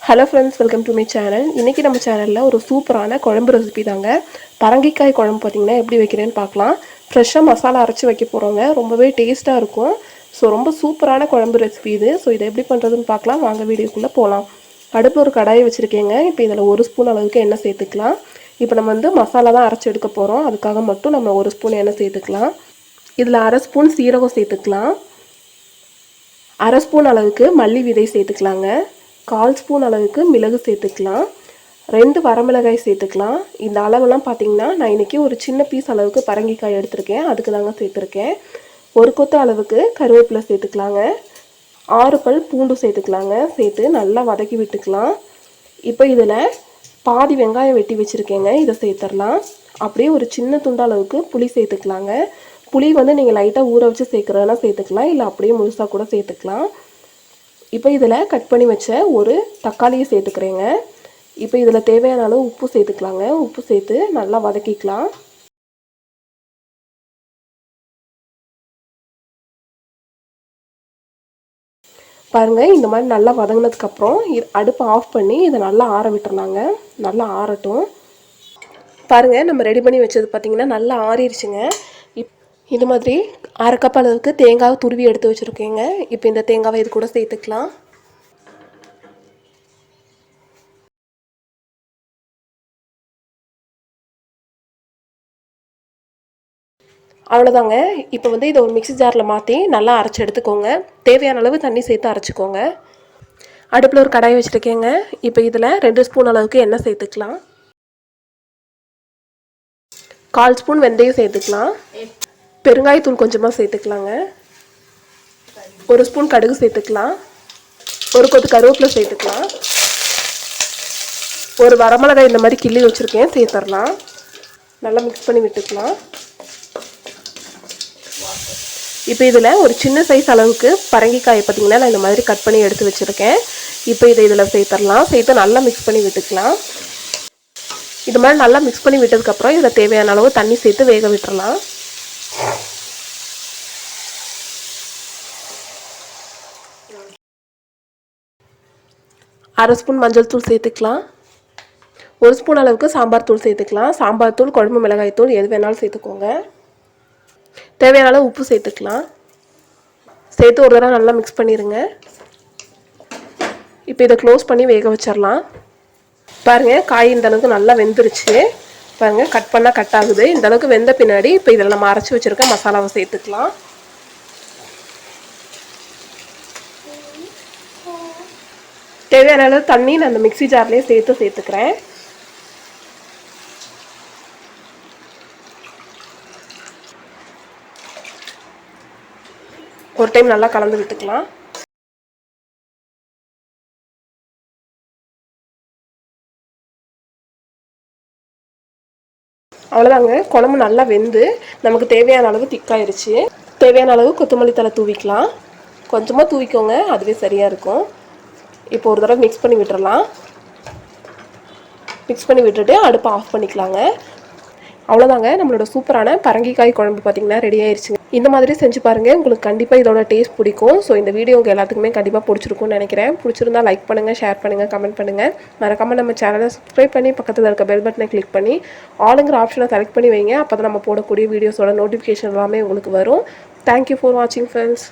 Hello friends, welcome to my channel. இன்றைக்கி நம்ம சேனலில் ஒரு சூப்பரான குழம்பு ரெசிபி தாங்க. பரங்கிக்காய் குழம்பு பார்த்திங்கன்னா எப்படி வைக்கிறேன்னு பார்க்கலாம். ஃப்ரெஷ்ஷாக மசாலா அரைச்சி வைக்க போகிறோங்க. ரொம்பவே டேஸ்ட்டாக இருக்கும். ஸோ ரொம்ப சூப்பரான குழம்பு ரெசிபி இது. ஸோ இதை எப்படி பண்ணுறதுன்னு பார்க்கலாம். வாங்க வீடியோக்குள்ளே போகலாம். அடுப்பில் ஒரு கடாயை வச்சுருக்கேங்க. இப்போ இதில் 1 ஸ்பூன் அளவுக்கு எண்ணெய் சேர்த்துக்கலாம். இப்போ நம்ம மசாலா தான் அரைச்சி எடுக்க போகிறோம். அதுக்காக மட்டும் நம்ம 1 ஸ்பூன் எண்ணெய் சேர்த்துக்கலாம். இதில் 1/2 ஸ்பூன் சீரகம் சேர்த்துக்கலாம். 1/2 ஸ்பூன் அளவுக்கு மல்லி விதை சேர்த்துக்கலாங்க. 1/4 ஸ்பூன் அளவுக்கு மிளகு சேர்த்துக்கலாம். 2 வரமிளகாய் சேர்த்துக்கலாம். இந்த அளவெல்லாம் பார்த்திங்கன்னா நான் இன்றைக்கி ஒரு சின்ன பீஸ் அளவுக்கு பரங்கிக்காய் எடுத்திருக்கேன். அதுக்கு தாங்க சேர்த்துருக்கேன். 1 கொத்து அளவுக்கு கருவேப்பிலை சேர்த்துக்கலாங்க. 6 பல் பூண்டு சேர்த்துக்கலாங்க. சேர்த்து நல்லா வதக்கி விட்டுக்கலாம். இப்போ இதில் பாதி வெங்காயம் வெட்டி வச்சுருக்கேங்க. இதை சேர்த்துடலாம். அப்படியே ஒரு சின்ன துண்டு அளவுக்கு புளி சேர்த்துக்கலாங்க. புளி நீங்கள் லைட்டாக ஊற வச்சு சேர்க்குறதுனா சேர்த்துக்கலாம், இல்லை அப்படியே முழுசாக கூட சேர்த்துக்கலாம். இப்போ இதில் கட் பண்ணி வச்ச ஒரு தக்காளியை சேர்த்துக்கிறேங்க. இப்போ இதில் தேவையான அளவு உப்பு சேர்த்துக்கலாங்க. உப்பு சேர்த்து நல்லா வதக்கிக்கலாம். பாருங்கள், இந்த மாதிரி நல்லா வதங்கினதுக்கப்புறம் அடுப்பை ஆஃப் பண்ணி இதை நல்லா ஆற விட்டுறலாங்க. நல்லா ஆறட்டும். பாருங்கள், நம்ம ரெடி பண்ணி வச்சது பார்த்திங்கன்னா நல்லா ஆறிடுச்சுங்க. இது மாதிரி 1/2 கப் அளவுக்கு தேங்காய் துருவி எடுத்து வச்சுருக்கேங்க. இப்போ இந்த தேங்காவை இது கூட சேர்த்துக்கலாம். அவ்வளோதாங்க. இப்போ இதை ஒரு மிக்ஸி ஜாரில் மாற்றி நல்லா அரைச்சி எடுத்துக்கோங்க. தேவையான அளவு தண்ணி சேர்த்து அரைச்சிக்கோங்க. அடுப்பில் ஒரு கடாய் வச்சுருக்கேங்க. இப்போ இதில் 2 ஸ்பூன் அளவுக்கு எண்ணெய் சேர்த்துக்கலாம். 1/4 ஸ்பூன் வெந்தயம் சேர்த்துக்கலாம். பெருங்காயத்தூள் கொஞ்சமாக சேர்த்துக்கலாங்க. 1 ஸ்பூன் கடுகு சேர்த்துக்கலாம். 1 கொத்து கருவேப்பிலை சேர்த்துக்கலாம். ஒரு வரமிளகாய் இந்த மாதிரி கிள்ளி வச்சுருக்கேன், சேர்த்துடலாம். நல்லா மிக்ஸ் பண்ணி விட்டுக்கலாம். இப்போ இதில் ஒரு சின்ன சைஸ் அளவுக்கு பரங்கிக்காயை பார்த்திங்கன்னா நான் இந்த மாதிரி கட் பண்ணி எடுத்து வச்சுருக்கேன். இப்போ இதில் சேர்த்துடலாம். சேர்த்து நல்லா மிக்ஸ் பண்ணி விட்டுக்கலாம். இது மாதிரி நல்லா மிக்ஸ் பண்ணி விட்டதுக்கப்புறம் இதில் தேவையான அளவு தண்ணி சேர்த்து வேக விட்டுறலாம். அரை ஸ்பூன் மஞ்சள் தூள் சேர்த்துக்கலாம். 1 ஸ்பூன் அளவுக்கு சாம்பார் தூள் சேர்த்துக்கலாம். சாம்பார் தூள், குழம்பு மிளகாய் தூள் எது வேணாலும் சேர்த்துக்கோங்க. தேவையான அளவு உப்பு சேர்த்துக்கலாம். சேர்த்து ஒரு தடவை நல்லா மிக்ஸ் பண்ணிடுங்க. இப்போ இதை க்ளோஸ் பண்ணி வேக வச்சிடலாம். பாருங்கள், காய் இந்த அளவுக்கு நல்லா வெந்துருச்சு. பாருங்கள், கட் பண்ணால் கட் ஆகுது. இந்த அளவுக்கு வெந்த பின்னாடி இப்போ இதில் நம்ம அரைச்சி வச்சுருக்க மசாலாவை சேர்த்துக்கலாம். தேவையான அளவு தண்ணி நான் அந்த மிக்ஸி ஜார்லேயே சேர்த்துக்கிறேன். ஒரு டைம் நல்லா கலந்து விட்டுக்கலாம். அவ்வளோதாங்க, குழம்பு நல்லா வெந்து நமக்கு தேவையான அளவு திக்காயிருச்சு. தேவையான அளவு கொத்தமல்லி தழை தூவிக்கலாம். கொஞ்சமாக தூவிக்கோங்க, அதுவே சரியாக இருக்கும். இப்போ ஒரு தடவை மிக்ஸ் பண்ணி விட்டுறலாம். மிக்ஸ் பண்ணி விட்டுட்டு அடுப்பை ஆஃப் பண்ணிக்கலாங்க. அவ்வளோதாங்க, நம்மளோட சூப்பரான பரங்கிக்காய் குழம்பு பார்த்திங்கன்னா ரெடி ஆயிடுச்சுங்க. இந்த மாதிரி செஞ்சு பாருங்கள், உங்களுக்கு கண்டிப்பாக இதோட டேஸ்ட் பிடிக்கும். ஸோ இந்த வீடியோ உங்கள் எல்லாத்துக்குமே கண்டிப்பாக பிடிச்சிருக்கும்னு நினைக்கிறேன். பிடிச்சிருந்தா லைக் பண்ணுங்கள், ஷேர் பண்ணுங்கள், கமெண்ட் பண்ணுங்கள். மறக்காமல் நம்ம சேனலை சப்ஸ்கிரைப் பண்ணி பக்கத்தில் இருக்க பெல் பட்டனை கிளிக் பண்ணி ஆளுங்கிற ஆப்ஷனை செலக்ட் பண்ணி வைங்க. அப்போ தான் நம்ம போடக்கூடிய வீடியோஸோட நோட்டிஃபிகேஷன் எல்லாமே உங்களுக்கு வரும். தேங்க்யூ ஃபார் வாட்சிங் ஃப்ரெண்ட்ஸ்.